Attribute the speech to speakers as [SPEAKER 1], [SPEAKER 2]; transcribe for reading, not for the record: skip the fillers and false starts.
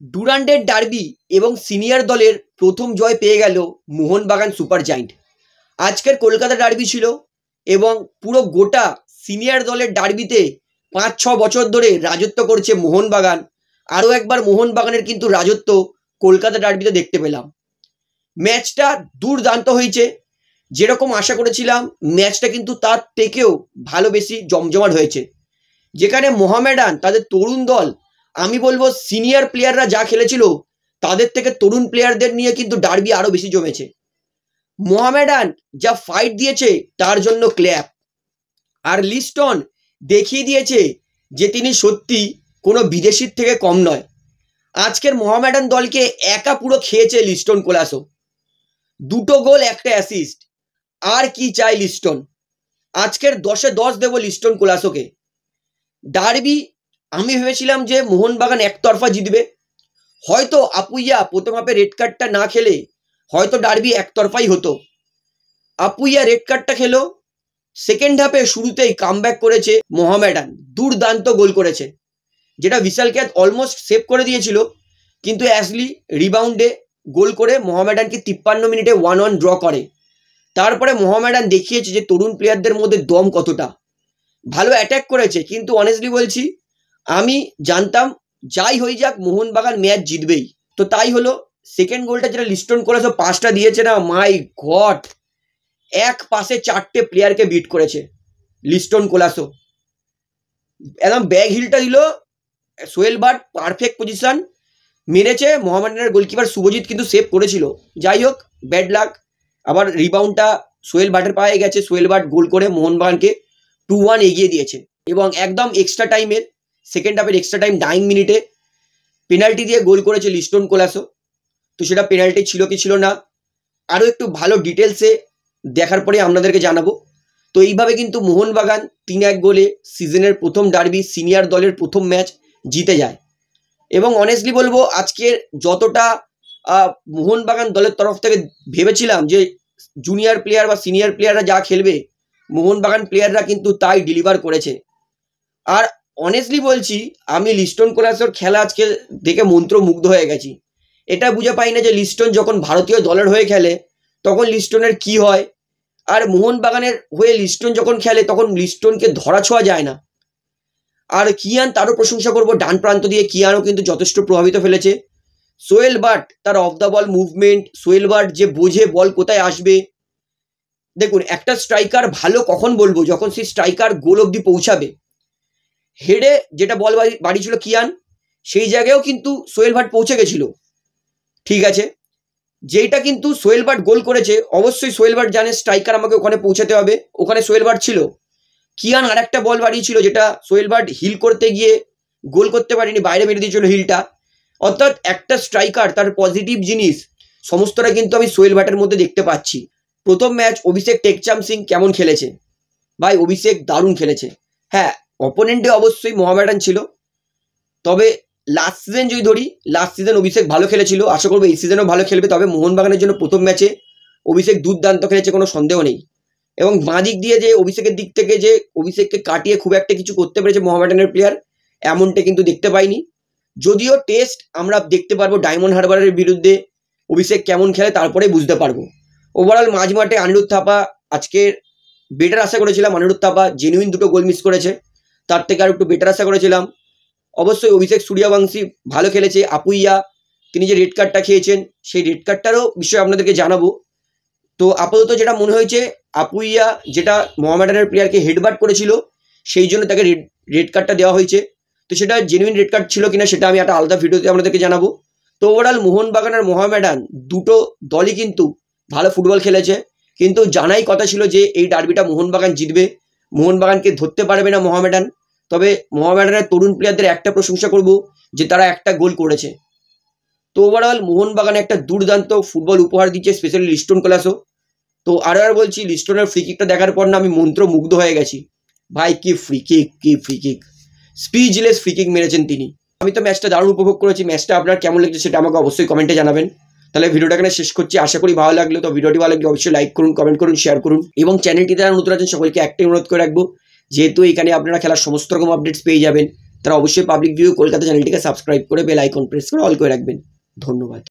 [SPEAKER 1] ডুরান্ডের derby এবং senior দলের প্রথম জয় পেয়ে গেল মোহনবাগান সুপার জায়েন্ট। আজকের কলকাতা ডার্বি ছিল এবং পুরো গোটা সিনিয়র দলের ডার্বিতে 5-6 বছর ধরে রাজত্ব করছে মোহনবাগান। আরও একবার মোহনবাগানের কিন্তু রাজত্ব কলকাতা ডার্বিতে দেখতে পেলাম। ম্যাচটা দুর্দান্ত হয়েছে, যেরকম আশা করেছিলাম ম্যাচটা কিন্তু তার থেকেও ভালো বেশি জমজমাট হয়েছে। যেখানে মোহামেডান তাদের তরুণ দল, আমি বলবো সিনিয়র প্লেয়াররা যা খেলেছিল তাদের থেকে তরুণ প্লেয়ারদের নিয়ে কিন্তু ডার্বি আরও বেশি জমেছে। মোহামেডান যা ফাইট দিয়েছে তার জন্য ক্ল্যাপ। আর লিস্টন দেখিয়ে দিয়েছে যে তিনি সত্যি কোনো বিদেশির থেকে কম নয়। আজকের মোহামেডান দলকে একা পুরো খেয়েছে লিস্টন কোলাসো। 2 গোল 1 অ্যাসিস্ট, আর কি চাই লিস্টন। আজকের 10-এ 10 দেব লিস্টন কোলাসোকে। ডার্বি আমি ভেবেছিলাম যে মোহনবাগান একতরফা জিতবে, হয়তো আপুইয়া প্রথম হাফে রেড কার্ডটা না খেলে হয়তো ডার্বি একতরফাই হতো। আপুইয়া রেড কার্ডটা খেলো, সেকেন্ড হাফে শুরুতেই কামব্যাক করেছে মোহামেডান, দুর্দান্ত গোল করেছে, যেটা বিশালকে অলমোস্ট সেভ করে দিয়েছিল, কিন্তু অ্যাসলি রিবাউন্ডে গোল করে মোহামেডানকে 53 মিনিটে 1-1 ড্র করে। তারপরে মোহামেডান দেখিয়েছে যে তরুণ প্লেয়ারদের মধ্যে দম কতটা। ভালো অ্যাটাক করেছে, কিন্তু অনেস্টলি বলছি আমি জানতাম যাই হয়ে যাক মোহনবাগান ম্যাচ জিতবেই। তো তাই হলো। সেকেন্ড গোলটা যেটা লিস্টন কোলাসো পাসটা দিয়েছে না, মাই গড, এক পাসে 4টে প্লেয়ারকে বিট করেছে লিস্টন কোলাসো। একদম ব্যাগ হিলটা দিল, সোহেল বাট পারফেক্ট পজিশন মেরেছে। মোহামেডানের গোলকিপার শুভজিৎ কিন্তু সেভ করেছিল, যাই হোক ব্যাড লাক। আবার রিবাউন্ডটা সোহেল বাটের পায়ে গেছে, সোহেল বাট গোল করে মোহনবাগানকে 2-1 এগিয়ে দিয়েছে। এবং একদম এক্সট্রা টাইমের সেকেন্ড হাফের এক্সট্রা টাইম 9 মিনিটে পেনাল্টি দিয়ে গোল করেছে লিস্টন কোলাসো। তো সেটা পেনাল্টি ছিল কি ছিল না আরও একটু ভালো ডিটেলসে দেখার পরে আপনাদেরকে জানাবো। তো এইভাবে কিন্তু মোহনবাগান 3-1 গোলে সিজনের প্রথম ডার্বি সিনিয়র দলের প্রথম ম্যাচ জিতে যায়। এবং অনেস্টলি বলবো আজকের যতটা মোহনবাগান দলের তরফ থেকে ভেবেছিলাম যে জুনিয়র প্লেয়ার বা সিনিয়র প্লেয়াররা যা খেলবে মোহনবাগান প্লেয়াররা কিন্তু তাই ডেলিভার করেছে। আর অনেস্টলি বলছি আমি লিস্টন কোলাসোর খেলা আজকে দেখে মন্ত্রমুগ্ধ হয়ে গেছি। এটা বুঝে পাই না যে লিস্টন যখন ভারতীয় দলের হয়ে খেলে তখন লিস্টনের কি হয়, আর মোহনবাগানের হয়ে লিস্টন যখন খেলে তখন লিস্টনকে ধরা ছোঁয়া যায় না। আর কিয়ান তারও প্রশংসা করবো, ডান প্রান্ত দিয়ে কিয়ানও কিন্তু যথেষ্ট প্রভাবিত ফেলেছে। সোহেল বাট তার of the ball movement, Sohel but যে বোঝে বল কোথায় আসবে। দেখুন একটা স্ট্রাইকার ভালো কখন বলবো, যখন সেই স্ট্রাইকার গোল অবধি পৌঁছাবে। হেডে যেটা বল বাড়িয়েছিল কিয়ান, সেই জায়গায়ও কিন্তু সোহেল ভাট পৌঁছে গেছিল, ঠিক আছে। যেইটা কিন্তু সোহেল ভাট গোল করেছে, অবশ্যই সোহেল ভাট জানে স্ট্রাইকার আমাকে ওখানে পৌঁছাতে হবে, ওখানে সোহেল ভাট ছিল। কিয়ান আর একটা বল বাড়িয়েছিল যেটা সোহেল ভাট হিল করতে গিয়ে গোল করতে পারেনি, বাইরে মেরে দিয়েছিল হিলটা। অর্থাৎ একটা স্ট্রাইকার তার পজিটিভ জিনিস সমস্তটা কিন্তু আমি সোহেল ভাটের মধ্যে দেখতে পাচ্ছি। প্রথম ম্যাচ অভিষেক টেকচাম সিং কেমন খেলেছে ভাই, অভিষেক দারুণ খেলেছে। হ্যাঁ অপোনেন্টে অবশ্যই মোহামেডান ছিল, তবে লাস্ট সিজন যদি ধরি লাস্ট সিজন অভিষেক ভালো খেলেছিল, আশা করবো এই সিজনও ভালো খেলবে। তবে মোহনবাগানের জন্য প্রথম ম্যাচে অভিষেক দুর্দান্ত খেলেছে, কোনো সন্দেহ নেই। এবং বাঁ দিক দিয়ে যে অভিষেকের দিক থেকে যে অভিষেককে কাটিয়ে খুব একটা কিছু করতে পেরেছে মোহামেডানের প্লেয়ার, এমনটা কিন্তু দেখতে পাইনি। যদিও টেস্ট আমরা দেখতে পারবো ডায়মন্ড হারবারের বিরুদ্ধে অভিষেক কেমন খেলে, তারপরে বুঝতে পারবো। ওভারঅল মাঝ মাঠে অনিরুদ্ধ থাপা আজকে বেটার আশা করেছিলাম। অনিরুদ্ধ থাপা জেনুইন 2টো গোল মিস করেছে, তার থেকে আর একটু বেটার আশা করেছিলাম। অবশ্যই অভিষেক সূর্যবংশী ভালো খেলেছে। আপুইয়া তিনি যে রেড কার্ডটা খেয়েছেন সেই রেড কার্ডটারও বিষয়ে আপনাদেরকে জানাবো। তো আপাতত যেটা মনে হয়েছে আপুইয়া যেটা মোহামেডানের প্লেয়ারকে হেডবাট করেছিল সেই জন্য তাকে রেড কার্ডটা দেওয়া হয়েছে। তো সেটা জেনুইন রেড কার্ড ছিল কিনা সেটা আমি একটা আলাদা ভিডিওতে আপনাদেরকে জানাবো। তো ওভারঅল মোহনবাগান আর মোহামেডান দুটো দলই কিন্তু ভালো ফুটবল খেলেছে, কিন্তু জানাই কথা ছিল যে এই ডার্বিটা মোহনবাগান জিতবে, মোহনবাগানকে ধরতে পারবে না মোহামেডান। তবে মোহামেডানের তরুণ প্লেয়ারদের একটা প্রশংসা করব যে তারা একটা গোল করেছে। তো ওভারঅল মোহনবাগানে একটা দুর্দান্ত ফুটবল উপহার দিচ্ছে, স্পেশালি লিস্টন কোলাসো। তো আর বলছি লিস্টনের ফ্রি কিকটা দেখার পর না আমি মন্ত্রমুগ্ধ হয়ে গেছি ভাই, কি ফ্রি কিক, কি free kick, speechless free kick মেরেছেন তিনি। আমি তো ম্যাচটা দারুণ উপভোগ করেছি। ম্যাচটা আপনার কেমন লেগেছে সেটা আমাকে অবশ্যই কমেন্টে জানাবেন। তাহলে ভিডিওটা এখানে শেষ করছি, আশা করি ভালো লাগলো। তো ভিডিওটি ভালো লাগলে অবশ্যই লাইক করুন, কমেন্ট করুন, শেয়ার করুন। এবং চ্যানেলটিতে যারা নতুন আছেন সকলকে একটাই অনুরোধ করে রাখবো, যেহেতু এখানে আপনারা খেলার সমস্ত রকম আপডেটস পেয়ে যাবেন, তারা অবশ্যই পাবলিক ভিউ কলকাতা চ্যানেলটিকে সাবস্ক্রাইব করে বেল আইকন প্রেস করে অল করে রাখবেন। ধন্যবাদ।